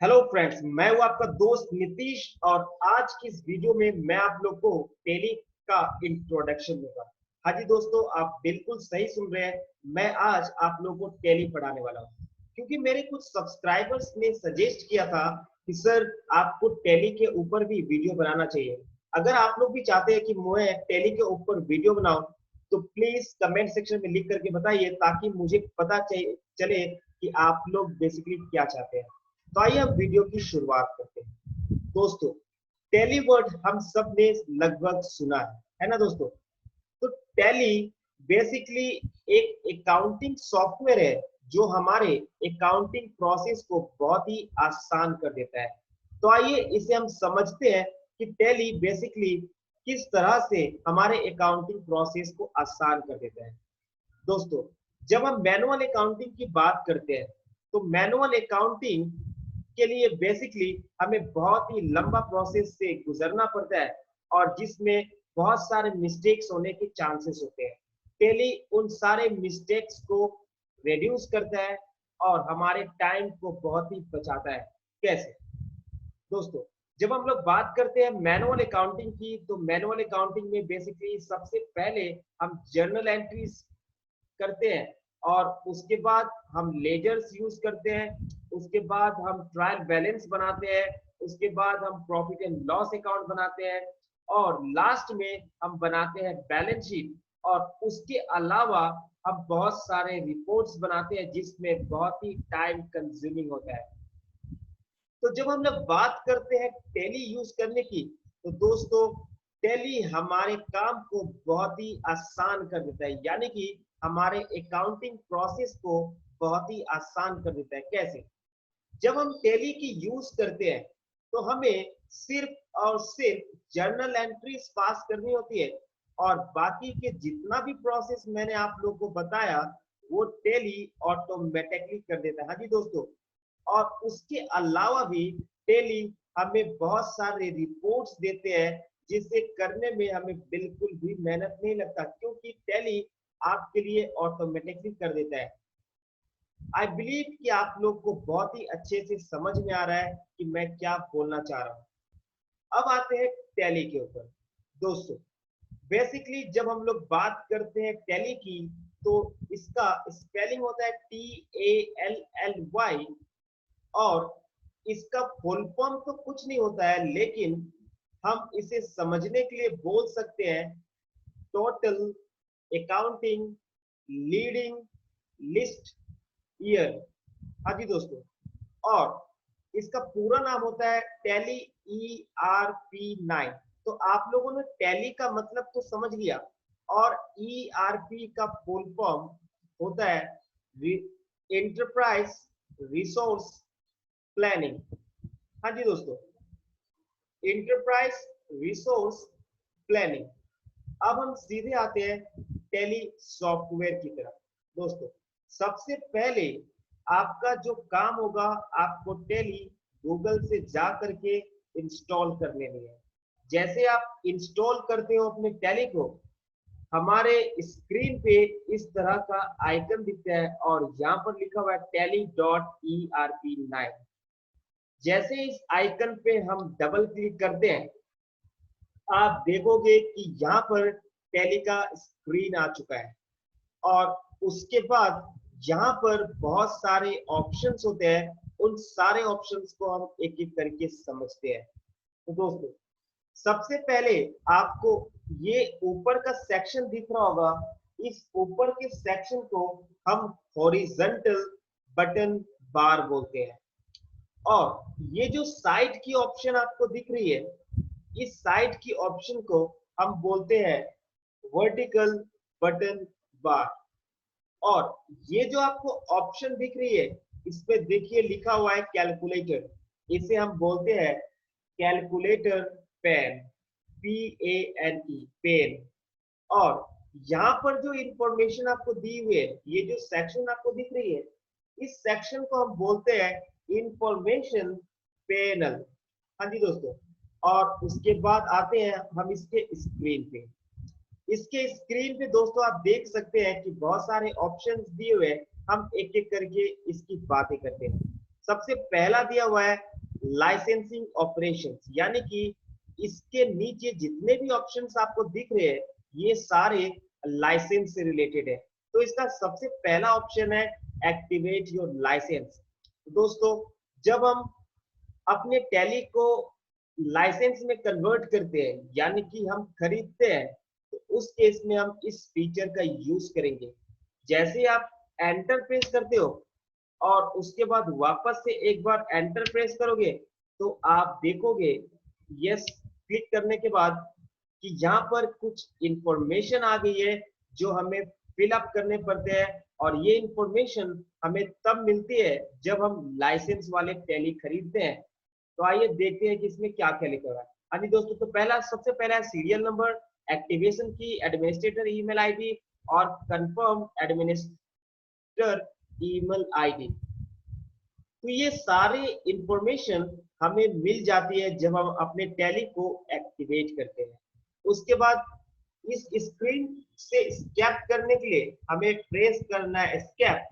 Hello friends, मैं हूं आपका दोस्त नीतीश और आज की इस वीडियो में मैं आप लोग को टेली का इंट्रोडक्शन दूंगा। हाँ जी दोस्तों, आप बिल्कुल सही सुन रहे हैं। मैं आज आप लोगों को टेली पढ़ाने वाला हूं क्योंकि मेरे कुछ सब्सक्राइबर्स ने सजेस्ट किया था कि सर आपको टेली के ऊपर भी वीडियो बनाना चाहिए। अगर आप लोग भी चाहते हैं कि मैं टेली के ऊपर वीडियो बनाऊं तो प्लीज कमेंट सेक्शन में लिख करके बताइए ताकि मुझे पता चले कि आप लोग बेसिकली क्या चाहते हैं। तो आइए हम वीडियो की शुरुआत करते हैं। दोस्तों, टेलीवर्ड हम सब ने लगभग सुना है ना दोस्तों। तो टैली बेसिकली एक अकाउंटिंग सॉफ्टवेयर है जो हमारे अकाउंटिंग प्रोसेस को बहुत ही आसान कर देता है। तो आइए इसे हम समझते हैं कि टैली बेसिकली किस तरह से हमारे अकाउंटिंग प्रोसेस को आसान कर देता है। दोस्तों, जब हम मैनुअल अकाउंटिंग की बात करते हैं तो मैनुअल अकाउंटिंग के लिए बेसिकली हमें बहुत ही लंबा प्रोसेस से गुजरना पड़ता है और जिसमें बहुत सारे मिस्टेक्स होने के चांसेस होते हैं। टेली उन सारे मिस्टेक्स को रिड्यूस करता है और हमारे टाइम को बहुत ही बचाता है। कैसे दोस्तों, जब हम लोग बात करते हैं मैनुअल अकाउंटिंग की तो मैनुअल अकाउंटिंग में बेसिकली सबसे पहले हम जर्नल एंट्रीज करते हैं और उसके बाद हम लेजर्स यूज करते हैं। उसके बाद हम ट्रायल बैलेंस बनाते हैं। उसके बाद हम प्रॉफिट एंड लॉस अकाउंट बनाते हैं और लास्ट में हम बनाते हैं बैलेंस शीट। और उसके अलावा हम बहुत सारे रिपोर्ट्स बनाते हैं जिसमें बहुत ही टाइम कंज्यूमिंग होता है। तो जब हम लोग बात करते हैं टैली यूज करने की तो दोस्तों, टैली हमारे काम को बहुत ही आसान कर देता है, यानी कि हमारे अकाउंटिंग प्रोसेस को बहुत ही आसान कर देता है। कैसे? जब हम टैली की यूज करते हैं तो हमें सिर्फ और सिर्फ जर्नल एंट्रीज पास करनी होती है और बाकी के जितना भी प्रोसेस मैंने आप लोगों को बताया वो टैली ऑटोमेटिकली कर देता है। हाँ जी दोस्तों, और उसके अलावा भी टैली हमें बहुत सारे रिपोर्ट्स देते हैं जिसे करने में हमें बिल्कुल भी मेहनत नहीं लगता क्योंकि टैली आपके लिए ऑटोमेटिकली कर देता है। आई बिलीव कि आप लोग को बहुत ही अच्छे से समझ में आ रहा है कि मैं क्या बोलना चाह रहा हूँ। अब आते हैं टैली के ऊपर। दोस्तों, बेसिकली जब हम लोग बात करते हैं टैली की तो इसका स्पेलिंग होता है TALLY और इसका फुल फॉर्म तो कुछ नहीं होता है, लेकिन हम इसे समझने के लिए बोल सकते हैं total accounting leading list year. हाँ जी दोस्तों, और इसका पूरा नाम होता है टैली ERP9। तो आप लोगों ने टैली का मतलब तो समझ लिया और ERP का फुल फॉर्म होता है एंटरप्राइज रिसोर्स प्लानिंग। हाँ जी दोस्तों, इंटरप्राइज रिसोर्स प्लानिंग। अब हम सीधे आते हैं टैली सॉफ्टवेयर की तरफ। दोस्तों, सबसे पहले आपका जो काम होगा, आपको टैली गूगल से जा करके इंस्टॉल कर लेनी है। जैसे आप इंस्टॉल करते हो अपने टैली को, हमारे स्क्रीन पे इस तरह का आइकन दिखता है और यहाँ पर लिखा हुआ है tally.erp9। जैसे इस आइकन पे हम डबल क्लिक करते हैं, आप देखोगे कि यहाँ पर टैली का स्क्रीन आ चुका है और उसके बाद यहाँ पर बहुत सारे ऑप्शंस होते हैं। उन सारे ऑप्शंस को हम एक एक करके समझते हैं। तो दोस्तों, सबसे पहले आपको ये ऊपर का सेक्शन दिख रहा होगा। इस ऊपर के सेक्शन को हम हॉरिजॉन्टल बटन बार बोलते हैं और ये जो साइड की ऑप्शन आपको दिख रही है, इस साइड की ऑप्शन को हम बोलते हैं वर्टिकल बटन बार। और ये जो आपको ऑप्शन दिख रही है, इस पे देखिए लिखा हुआ है कैलकुलेटर। इसे हम बोलते हैं कैलकुलेटर पेन, PANE पेन। और यहाँ पर जो इंफॉर्मेशन आपको दी हुई है, ये जो सेक्शन आपको दिख रही है, इस सेक्शन को हम बोलते हैं इंफॉर्मेशन पैनल। हाँ जी दोस्तों, और उसके बाद आते हैं हम इसके स्क्रीन पे। इसके स्क्रीन पे दोस्तों आप देख सकते हैं कि बहुत सारे ऑप्शंस दिए हुए हैं। हम एक एक करके इसकी बातें करते हैं। सबसे पहला दिया हुआ है लाइसेंसिंग ऑपरेशंस, यानी कि इसके नीचे जितने भी ऑप्शंस आपको दिख रहे हैं ये सारे लाइसेंस से रिलेटेड है। तो इसका सबसे पहला ऑप्शन है एक्टिवेट योर लाइसेंस। दोस्तों, जब हम अपने टैली को लाइसेंस में कन्वर्ट करते हैं, यानी कि हम खरीदते हैं, तो उस केस में हम इस फीचर का यूज करेंगे। जैसे ही आप एंटर प्रेस करते हो और उसके बाद वापस से एक बार एंटर प्रेस करोगे तो आप देखोगे यस क्लिक करने के बाद कि यहाँ पर कुछ इंफॉर्मेशन आ गई है जो हमें फिलअप करने पड़ते हैं, और ये इंफॉर्मेशन हमें तब मिलती है जब हम लाइसेंस वाले टैली खरीदते हैं। तो आइए देखते हैं कि इसमें क्या क्या लिखा हुआ है। हाँ जी दोस्तों, तो सबसे पहला है सीरियल नंबर, एक्टिवेशन की, एडमिनिस्ट्रेटर ईमेल आईडी और कंफर्म एडमिनिस्ट्रेटर ईमेल आईडी। तो ये सारी इंफॉर्मेशन हमें मिल जाती है जब हम अपने टैली को एक्टिवेट करते हैं। उसके बाद इस स्क्रीन से स्कैप करने के लिए हमें प्रेस करना है एस्केप।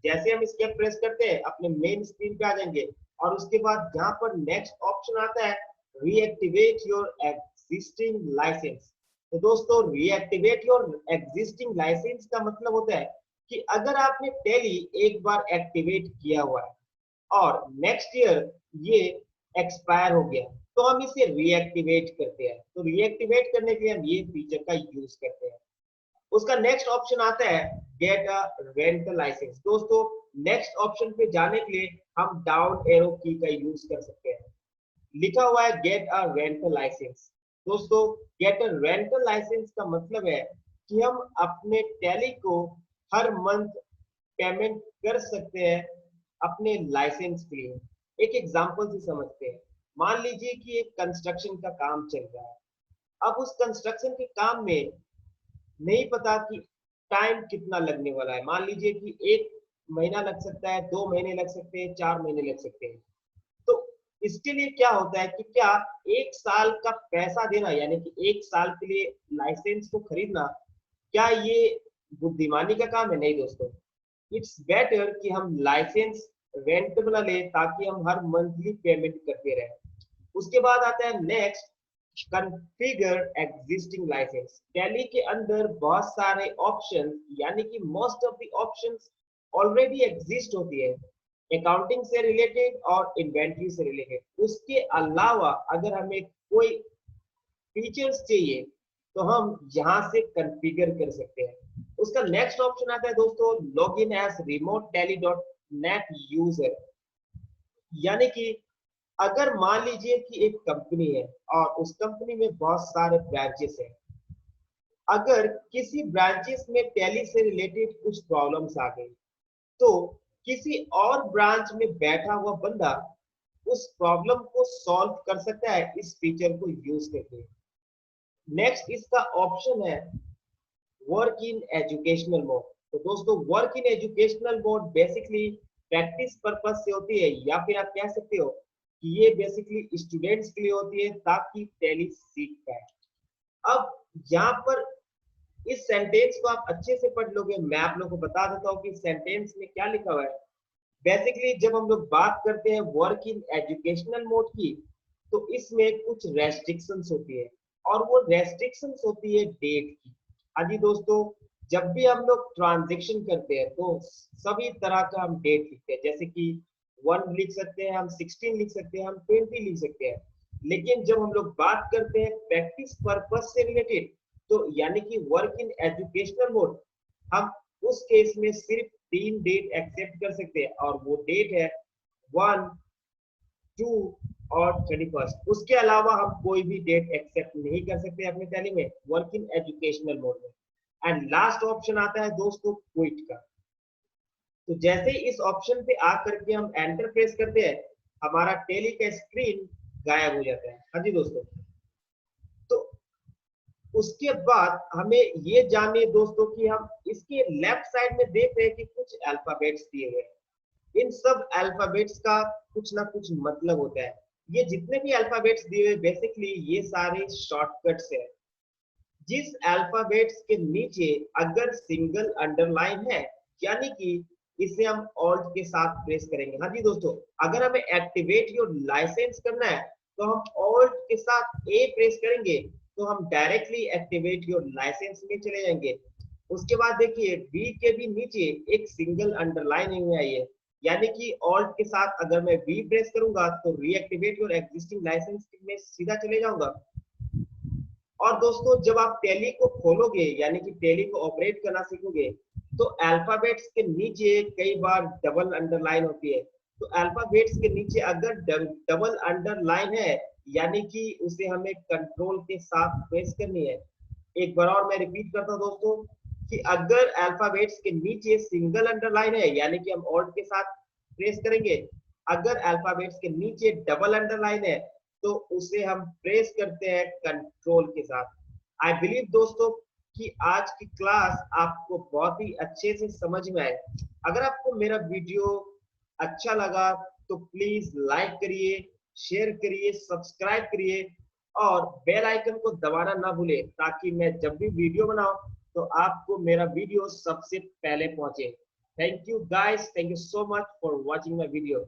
जैसे हम स्केप प्रेस करते हैं अपने मेन स्क्रीन पे आ जाएंगे, और उसके बाद जहां पर नेक्स्ट ऑप्शन आता है रीएक्टिवेट योर एग्जिस्टिंग लाइसेंस। तो दोस्तों, रीएक्टिवेट योर एग्जिस्टिंग लाइसेंस का मतलब होता है कि अगर आपने टैली एक बार एक्टिवेट किया हुआ है और नेक्स्ट ईयर ये एक्सपायर हो गया तो हम इसे रीएक्टिवेट करते हैं। तो रीएक्टिवेट करने के लिए हम ये फीचर का यूज करते हैं। उसका नेक्स्ट ऑप्शन आता है गेट अ रेंटल लाइसेंस। दोस्तों, नेक्स्ट ऑप्शन पे जाने के लिए हम डाउन एरो की का यूज कर सकते हैं। लिखा हुआ है गेट अ रेंटल लाइसेंस। दोस्तों, गेट अ रेंटल लाइसेंस का मतलब है कि हम अपने टैली को हर मंथ पेमेंट कर सकते हैं अपने लाइसेंस के लिए। एक एग्जांपल से समझते हैं। मान लीजिए कि एक कंस्ट्रक्शन का काम चल रहा है। अब उस कंस्ट्रक्शन के काम में नहीं पता कि टाइम कितना लगने वाला है। मान लीजिए कि 1 महीना लग सकता है, 2 महीने लग सकते हैं, 4 महीने लग सकते हैं। तो इसके लिए क्या होता है कि क्या 1 साल का पैसा देना, यानी कि 1 साल के लिए लाइसेंस को खरीदना, क्या ये बुद्धिमानी का काम है? नहीं दोस्तों, इट्स बेटर कि हम लाइसेंस रेंट पे ना ले ताकि हम हर मंथली पेमेंट करते रहें। उसके बाद आता है next configure existing licence. Tally के अंदर बहुत सारे ऑप्शन, यानी कि most of the options already exist होती है अकाउंटिंग से रिलेटेड और इन्वेंट्री से रिलेटेड। उसके अलावा अगर हमें कोई फीचर्स चाहिए तो हम यहाँ से कॉन्फ़िगर कर सकते हैं। उसका नेक्स्ट ऑप्शन आता है दोस्तों login as remote Tally dot net user. यानी कि अगर मान लीजिए कि एक कंपनी है और उस कंपनी में बहुत सारे ब्रांचेस हैं। अगर किसी ब्रांचेस में टैली से रिलेटेड कुछ प्रॉब्लम्स आ गई तो किसी और ब्रांच में बैठा हुआ बंदा उस प्रॉब्लम को सॉल्व कर सकता है इस फीचर को यूज करके। नेक्स्ट इसका ऑप्शन है वर्क इन एजुकेशनल मोड। तो दोस्तों, work in educational mode basically practice purpose से होती है, या फिर आप कह सकते हो कि ये बेसिकली स्टूडेंट्स के लिए होती है ताकि टैली सीख पाए। अब यहाँ पर इस सेंटेंस को आप अच्छे से पढ़ लोगे। मैं आप लोगों को बता देता हूँ कि सेंटेंस में क्या लिखा हुआ है। बेसिकली जब हम लोग बात करते हैं वर्क इन एजुकेशनल मोड की, तो इसमें कुछ रेस्ट्रिक्शंस होती है, और वो रेस्ट्रिक्शंस होती है डेट की। हाँ जी दोस्तों, जब भी हम लोग ट्रांजेक्शन करते हैं तो सभी तरह का हम डेट लिखते हैं। जैसे कि 1 लिख सकते हैं हम, 16 लिख सकते हैं हम, 20 लिख सकते हैं। लेकिन जब हम लोग बात करते हैं प्रैक्टिस पर्पस से रिलेटेड, तो यानी कि वर्क इन एजुकेशनल मोड, हम उस केस में सिर्फ 3 डेट एक्सेप्ट कर सकते हैं, और वो डेट है 1, 2 और 31। उसके अलावा हम कोई भी डेट एक्सेप्ट नहीं कर सकते अपने टैली में वर्क इन एजुकेशनल मोड में। एंड लास्ट ऑप्शन आता है दोस्तों क्विट का। तो जैसे ही इस ऑप्शन पे आकर के हम एंटर प्रेस करते हैं, हमारा टैली का स्क्रीन गायब हो जाता है। हाँ जी दोस्तों, तो उसके बाद हमें ये जानिए दोस्तों कि हम इसके लेफ्ट साइड में देख रहे हैं कि कुछ अल्फाबेट्स दिए हुए हैं। इन सब अल्फाबेट्स का कुछ ना कुछ मतलब होता है। ये जितने भी अल्फाबेट्स दिए हुए बेसिकली ये सारे शॉर्टकट्स हैं। जिस अल्फाबेट्स के नीचे अगर सिंगल अंडरलाइन है, यानी कि इसे हम ऑल्ट के साथ प्रेस करेंगे। हाँ जी दोस्तों, अगर हमें एक्टिवेट योर लाइसेंस करना है तो हम ऑल्ट के साथ ए प्रेस करेंगे तो हम डायरेक्टली एक्टिवेट योर लाइसेंस में चले जाएंगे। उसके बाद देखिए वी के भी नीचे एक सिंगल अंडरलाइन हुई आई है, यानी कि ऑल्ट के साथ अगर मैं वी प्रेस करूंगा तो रीएक्टिवेट योर एग्जिस्टिंग लाइसेंस में सीधा चले जाऊंगा। और दोस्तों जब आप टैली को खोलोगे यानी कि टैली को ऑपरेट करना सीखोगे तो अल्फाबेट्स के नीचे कई बार डबल अंडरलाइन होती है। तो अल्फाबेट्स के नीचे अगर डबल अंडरलाइन है यानी कि उसे हमें कंट्रोल के साथ प्रेस करनी है। एक बार और मैं रिपीट करता हूं दोस्तों कि अगर अल्फाबेट्स के नीचे सिंगल अंडरलाइन है यानी कि हम ऑल्ट के साथ प्रेस करेंगे। अगर अल्फाबेट्स के नीचे डबल अंडरलाइन है तो उसे हम प्रेस करते हैं कंट्रोल के साथ। आई बिलीव दोस्तों कि आज की क्लास आपको बहुत ही अच्छे से समझ में आए। अगर आपको मेरा वीडियो अच्छा लगा तो प्लीज लाइक करिए, शेयर करिए, सब्सक्राइब करिए और बेल आइकन को दबाना ना भूले ताकि मैं जब भी वीडियो बनाऊं तो आपको मेरा वीडियो सबसे पहले पहुंचे। Thank you guys, thank you so much for watching my video.